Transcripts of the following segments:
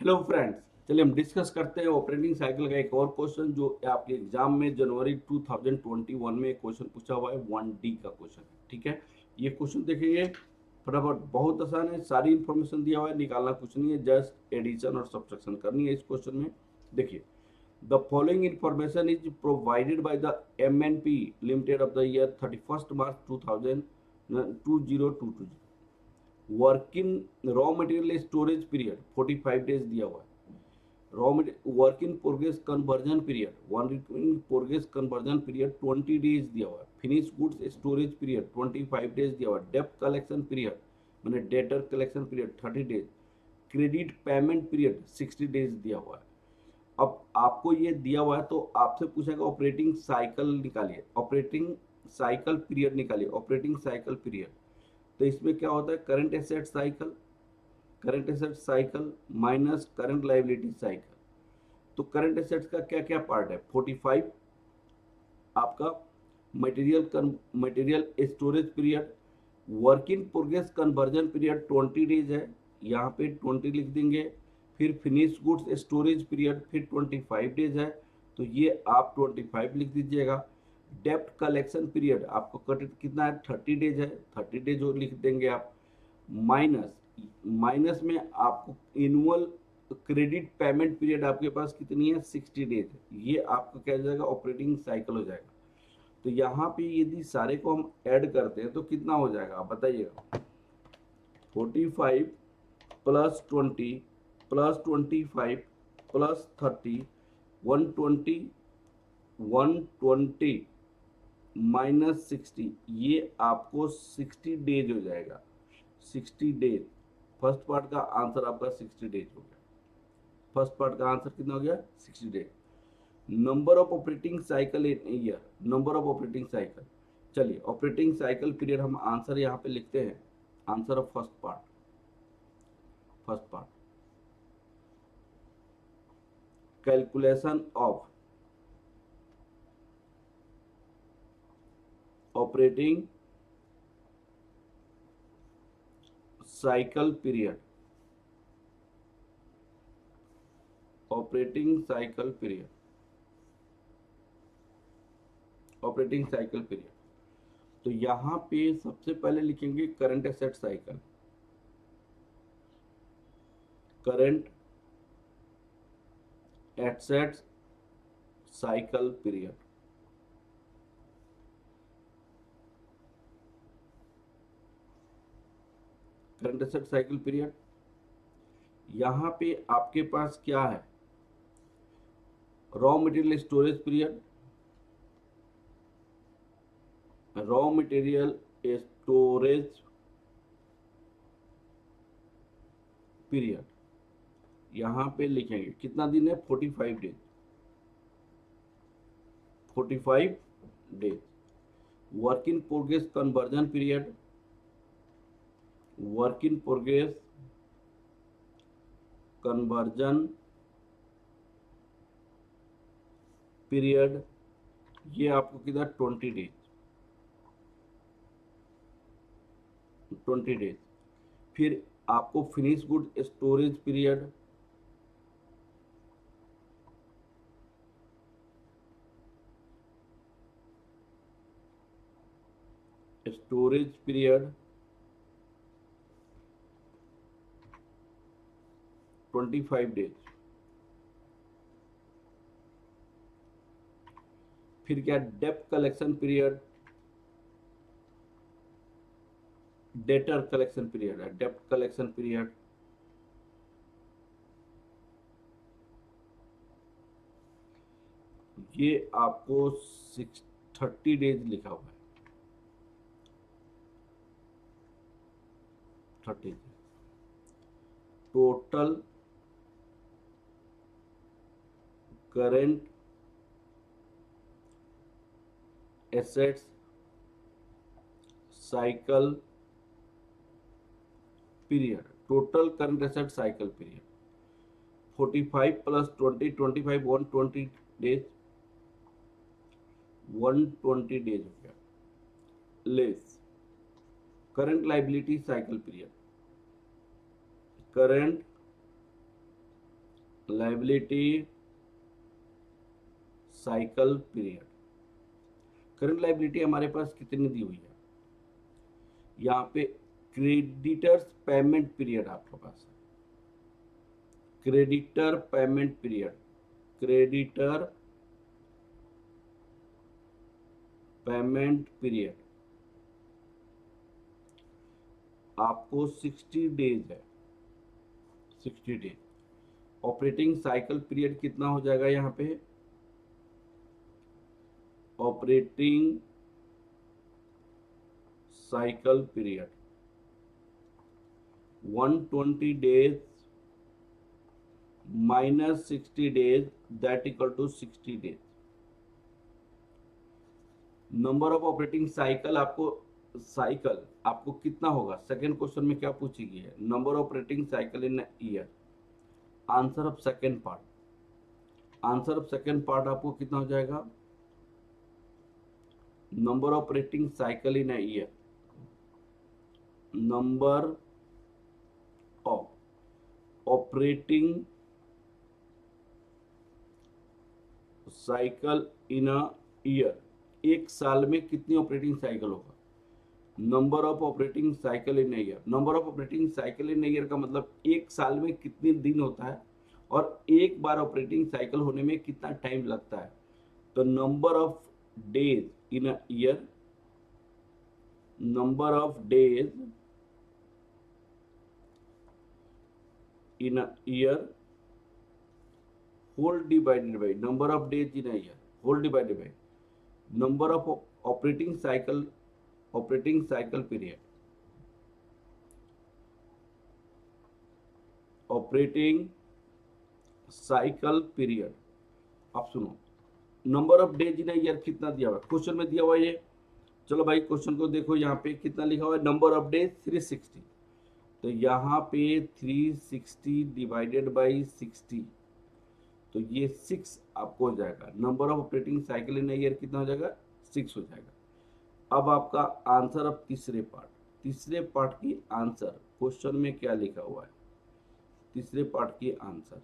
Hello friends, चलिए हम discuss करते हैं ऑपरेटिंग साइकिल का एक और क्वेश्चन जो आपके एग्जाम में जनवरी 2021 में क्वेश्चन पूछा हुआ है। 1D का क्वेश्चन है, ठीक है। ये क्वेश्चन देखिए फटाफट, बहुत आसान है, सारी इंफॉर्मेशन दिया हुआ है, निकालना कुछ नहीं है, जस्ट एडिशन और सब्ट्रैक्शन करनी है इस क्वेश्चन में। देखिए, the following information is provided by the MNP limited of the year 31 March 2022। Working raw material storage period 45 days दिया हुआ है। Raw work in progress conversion period, work in progress conversion period 20 days दिया हुआ है। Finish goods storage period 25 days दिया हुआ है। डेप्ट कलेक्शन पीरियड मैंने debtor collection period 30 days. Credit payment period 60 days दिया हुआ है। अब आपको ये दिया हुआ है तो आपसे पूछेगा ऑपरेटिंग साइकिल निकालिए, ऑपरेटिंग साइकिल पीरियड निकालिए, ऑपरेटिंग साइकिल पीरियड। तो इसमें क्या होता है, current asset cycle, current asset cycle minus current liability cycle. तो करंट एसेट्स का क्या क्या पार्ट है, 45 आपका material storage period, work in progress conversion period 20 days है, यहाँ पे 20 लिख देंगे। फिर फिनिश गुड्स स्टोरेज पीरियड फिर 25 डेज है, तो ये आप 25 लिख दीजिएगा। डेप्ट कलेक्शन पीरियड आपको कितना है, 30 डेज है, 30 डेज और लिख देंगे आप। माइनस माइनस में आपको एनुअल क्रेडिट पेमेंट पीरियड आपके पास कितनी है, 60 डेज है। ये आपका क्या हो जाएगा, ऑपरेटिंग साइकिल हो जाएगा। तो यहाँ पे यदि सारे को हम ऐड करते हैं तो कितना हो जाएगा आप बताइएगा। 45 प्लस 20 प्लस 25 प्लस 30, 120, 120 माइनस 60, ये आपको 60 डेज हो जाएगा। 60 डेज, फर्स्ट पार्ट का आंसर आपका 60 डेज हो गया। फर्स्ट पार्ट का आंसर कितना हो गया, 60 days. Number of operating cycle in year, number of operating cycle. चलिए ऑपरेटिंग साइकिल पीरियड हम आंसर यहाँ पे लिखते हैं। Answer of first part, first part calculation of operating cycle period, operating cycle period, operating cycle period. तो यहाँ पे सबसे पहले लिखेंगे current asset cycle, current assets cycle period. Current asset cycle period, यहाँ पे आपके पास क्या है, raw material storage period, raw material storage period यहाँ पे लिखेंगे कितना दिन है, 45 days, 45 days. Work in progress conversion period, work in progress conversion period, ये आपको कितना, 20 डेज, 20 डेज। फिर आपको finish good storage period, storage period 25 days. फिर क्या, डेप्ट collection period, debtor collection period है, डेप्ट कलेक्शन पीरियड ये आपको 30 डेज लिखा हुआ है, 30 total current assets cycle period, total current asset cycle period 45 plus 20, 25, 120 days, 120 days हो गया। Less current liability cycle period, current liability cycle period. Current liability हमारे पास कितनी दी हुई है, यहाँ पे क्रेडिटर्स पेमेंट पीरियड आपके पास है, creditor payment period, creditor payment period आपको 60 डेज है, 60 डेज। ऑपरेटिंग साइकिल पीरियड कितना हो जाएगा यहाँ पे, operating cycle period 120 days minus 60 days that equal to 60 days. Number of operating cycle आपको कितना होगा, सेकेंड क्वेश्चन में क्या पूछी गई है, number of operating cycle in year. Answer of second part, answer of second part आपको कितना हो जाएगा, number of operating cycle in year, number of operating cycle in a year, एक साल में कितनी ऑपरेटिंग साइकिल होगा, number of operating cycle in year. Number of operating cycle in year का मतलब एक साल में कितने दिन होता है और एक बार ऑपरेटिंग साइकिल होने में कितना टाइम लगता है। तो number of days in a year, number of days in a year whole divided by number of days in a year, whole divided by number of operating cycle period, operating cycle period. आप सुनो, number of days in year कितना दिया हुआ है, question में दिया हुआ है ये। चलो भाई क्वेश्चन को देखो, यहाँ पे कितना लिखा हुआ है, नंबर ऑफ डेज 360, तो यहाँ पे 360 डिवाइडेड बाई 60, तो ये 6 आपको हो जाएगा। Number of operating cycle in year कितना हो जाएगा, 6 हो जाएगा। अब आपका आंसर ऑफ तीसरे पार्ट की आंसर क्वेश्चन में क्या लिखा हुआ है, तीसरे पार्ट की answer,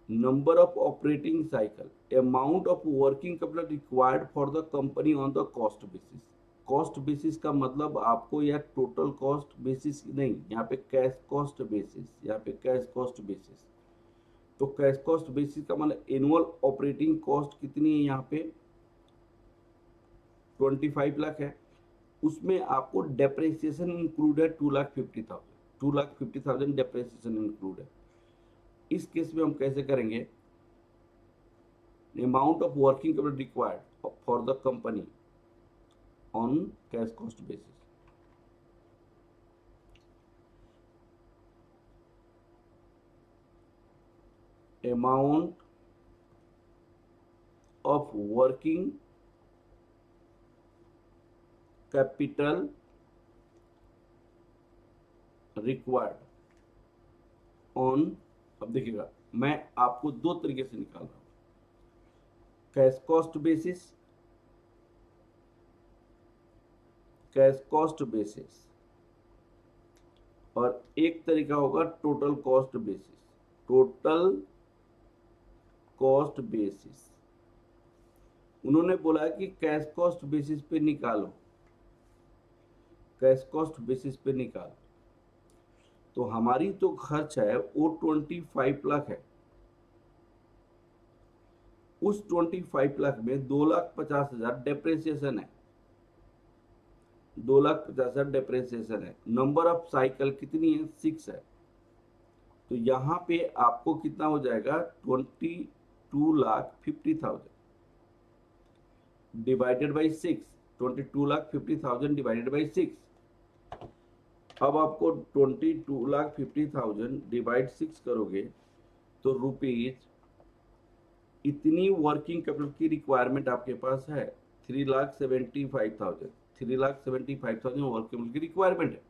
number of operating cycle, amount of working capital required for the company on the cost basis. Cost basis का मतलब आपको यह टोटल कॉस्ट बेसिस नहीं, यहाँ पे कैश कॉस्ट बेसिस, यहाँ पे कैश कॉस्ट बेसिस। तो कैश कॉस्ट बेसिस का मतलब एनुअल ऑपरेटिंग कॉस्ट कितनी है, यहाँ पे 25 लाख है, उसमें आपको डेप्रिसिएशन इंक्लूड है 2,50,000, 2,50,000 डेप्रिसिएशन इंक्लूड है। इस केस में हम कैसे करेंगे, amount of working capital required for the company on cash cost basis, amount of working capital required on, अब देखिएगा मैं आपको दो तरीके से निकाल रहा हूं, cash cost basis, cash cost basis, और एक तरीका होगा total cost basis, total cost basis. उन्होंने बोला कि कैश कॉस्ट बेसिस पे निकालो, कैश कॉस्ट बेसिस पे निकालो, तो हमारी तो खर्च है वो 25 लाख है, उस 25 लाख में 2,50,000 डेप्रिसिएशन है, 2,50,000 डेप्रिसिएशन है। नंबर ऑफ साइकिल कितनी है, 6 है, तो यहाँ पे आपको कितना हो जाएगा, 22,50,000 डिवाइडेड बाई 6, 22,50,000 डिवाइडेड बाई 6। अब आपको 22,50,000 डिवाइड 6 करोगे तो रुपीज इतनी वर्किंग कैपिटल की रिक्वायरमेंट आपके पास है, 3,75,000, 3,75,000 वर्किंग कैपिटल की रिक्वायरमेंट है।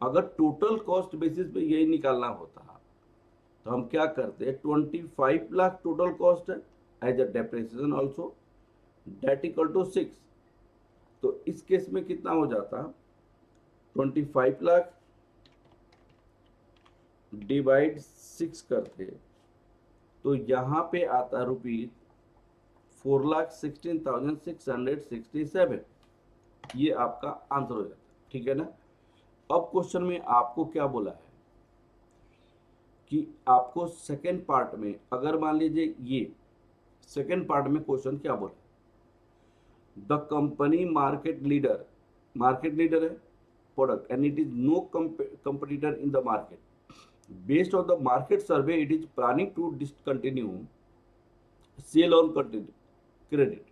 अगर टोटल कॉस्ट बेसिस पे यही निकालना होता तो हम क्या करते, 25 लाख टोटल कॉस्ट है as a depreciation also, that equal to 6, तो इस केस में कितना हो जाता, 25 लाख डिवाइड 6 करते तो यहाँ पे आता रुपीज 4,16,667। ये आपका आंसर हो जाता है, ठीक है ना। अब क्वेश्चन में आपको क्या बोला है कि आपको सेकेंड पार्ट में, अगर मान लीजिए ये सेकेंड पार्ट में क्वेश्चन क्या बोला, द कंपनी मार्केट लीडर है product and it is no competitor in the market, based on the market survey it is planning to discontinue sale on credit.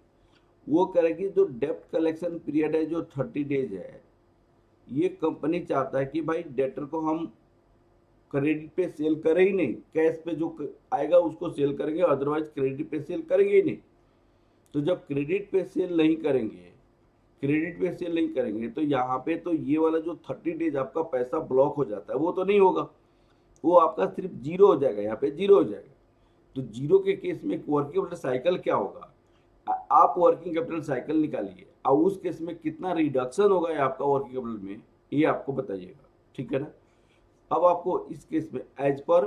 वो करेगी जो डेप्ट कलेक्शन पीरियड है जो 30 days है, ये कंपनी चाहता है कि भाई डेटर को हम क्रेडिट पे सेल करें ही नहीं, कैश पे जो आएगा उसको सेल करेंगे, अदरवाइज क्रेडिट पे सेल करेंगे ही नहीं। तो जब क्रेडिट पे सेल नहीं करेंगे तो यहाँ पे तो ये वाला जो 30 डेज आपका पैसा ब्लॉक हो जाता है वो तो नहीं होगा, वो आपका सिर्फ जीरो हो जाएगा, यहाँ पे जीरो हो जाएगा। तो जीरो के केस में वर्किंग कैपिटल साइकिल क्या होगा, आप वर्किंग कैपिटल साइकिल निकालिए और उस केस में कितना रिडक्शन होगा आपका वर्किंग कैपिटल में, ये आपको बताइएगा, ठीक है ना। अब आपको इस केस में एज पर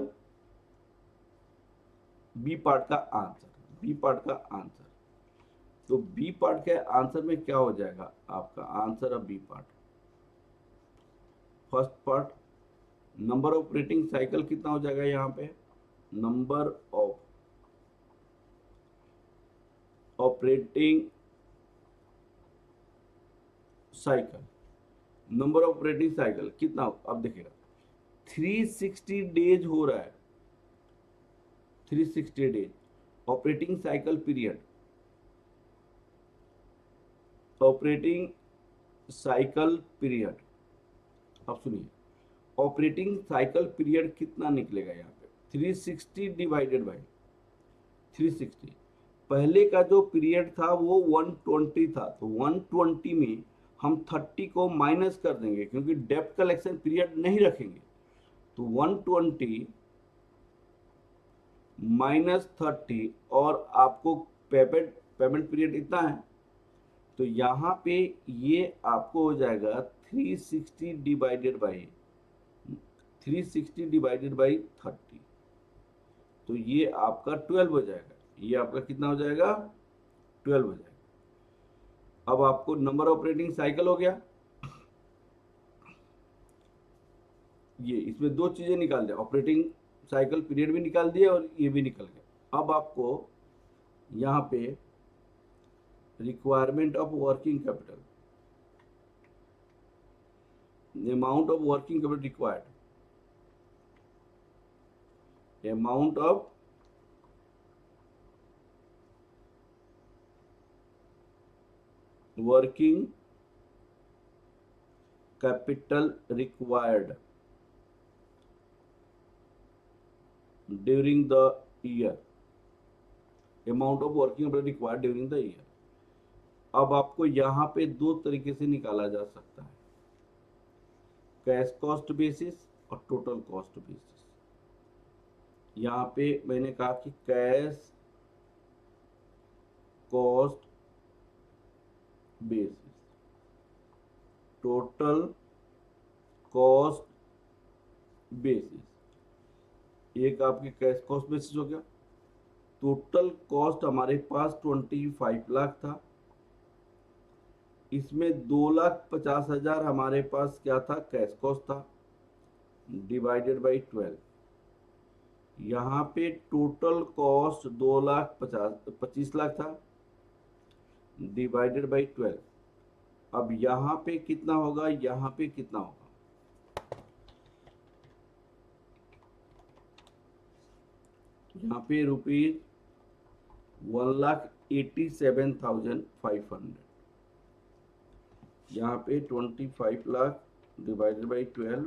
बी पार्ट का आंसर, तो बी पार्ट के आंसर में क्या हो जाएगा आपका answer of B part, first part number of operating cycle कितना हो जाएगा, यहाँ पे नंबर ऑफ ऑपरेटिंग साइकिल कितना, अब देखिएगा 360 डेज हो रहा है, 360 डेज ऑपरेटिंग साइकिल पीरियड अब सुनिए ऑपरेटिंग साइकिल पीरियड कितना निकलेगा यहाँ पे 360 डिवाइडेड बाई 360, पहले का जो पीरियड था वो 120 था, तो 120 में हम 30 को माइनस कर देंगे क्योंकि डेप्ट कलेक्शन पीरियड नहीं रखेंगे, तो 120 माइनस 30 और आपको पेमेंट पीरियड इतना है, तो यहाँ पे ये आपको हो जाएगा 360 डिवाइडेड बाई 30, तो ये आपका 12 हो जाएगा, ये आपका कितना हो जाएगा 12 हो जाएगा। अब आपको नंबर ऑपरेटिंग साइकिल हो गया, ये इसमें दो चीजें निकाल दिया, ऑपरेटिंग साइकिल पीरियड भी निकाल दिया और ये भी निकल गया। अब आपको यहाँ पे requirement of working capital, amount of working capital required, amount of working capital required during the year, amount of working capital required during the year। अब आपको यहाँ पे दो तरीके से निकाला जा सकता है, कैश कॉस्ट बेसिस और टोटल कॉस्ट बेसिस। यहाँ पे मैंने कहा कि cash cost basis, total cost basis, एक आपके कैश कॉस्ट बेसिस हो गया। टोटल कॉस्ट हमारे पास 25 लाख था, इसमें 2,50,000 हमारे पास क्या था कैश कॉस्ट था, डिवाइडेड बाई 12, यहाँ पे टोटल कॉस्ट 25 लाख था डिवाइडेड बाई 12। अब यहाँ पे कितना होगा, यहाँ पे कितना होगा, यहाँ पे रुपीज 1,87,500, यहाँ पे 25 लाख डिवाइडेड बाई 12,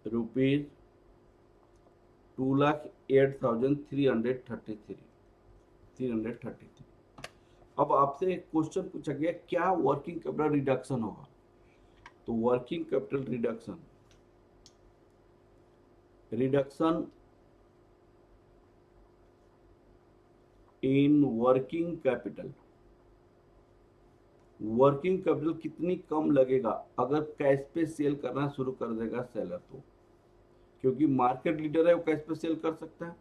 रुपीज 2,08,333। अब आपसे एक क्वेश्चन पूछा गया क्या वर्किंग कैपिटल रिडक्शन होगा, तो working capital reduction in working capital, working capital कितनी कम लगेगा अगर कैश पे सेल करना शुरू कर देगा सेलर, तो क्योंकि मार्केट लीडर है वो कैश पे सेल कर सकता है।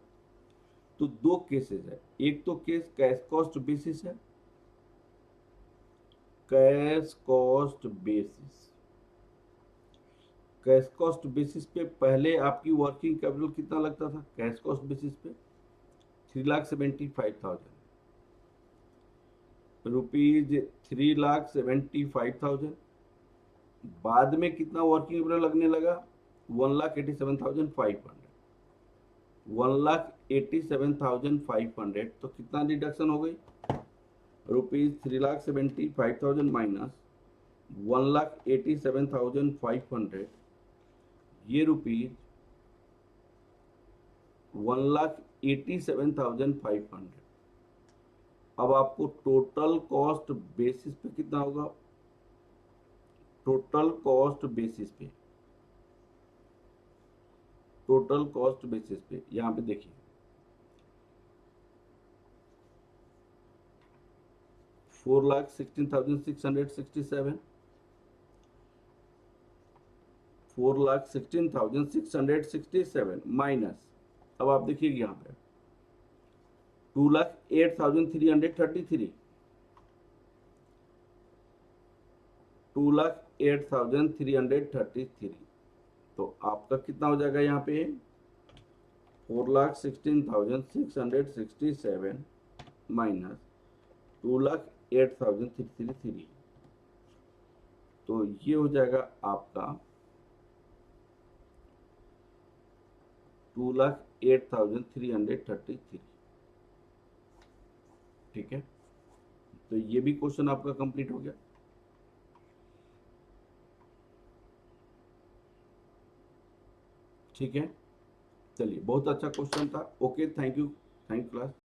तो दो केसेस है, एक तो केस कैश कॉस्ट बेसिस है, cash cost basis, cash cost basis पे पहले आपकी वर्किंग कैपिटल कितना लगता था कैश कॉस्ट बेसिस पे 3,75,000 रुपीज, 3,75,000। बाद में कितना वर्किंग कैपिटल लगने लगा 1,87,500, 1,87,500। तो कितना डिडक्शन हो गई रुपीज 3,75,000 माइनस 1,87,500, ये रुपीज 1,87,500। अब आपको टोटल कॉस्ट बेसिस पे कितना होगा, टोटल कॉस्ट बेसिस पे, टोटल कॉस्ट बेसिस पे यहां पे देखिए 4,16,667, 4,16,667 माइनस, अब आप देखिए यहां पे 2,08,333, 2,08,333। तो आपका कितना हो जाएगा यहाँ पे 4,16,667 माइनस 2,08,333। तो ये हो जाएगा आपका 2,08,333। ठीक है, तो ये भी क्वेश्चन आपका कंप्लीट हो गया। ठीक है, चलिए बहुत अच्छा क्वेश्चन था। Okay, thank you class.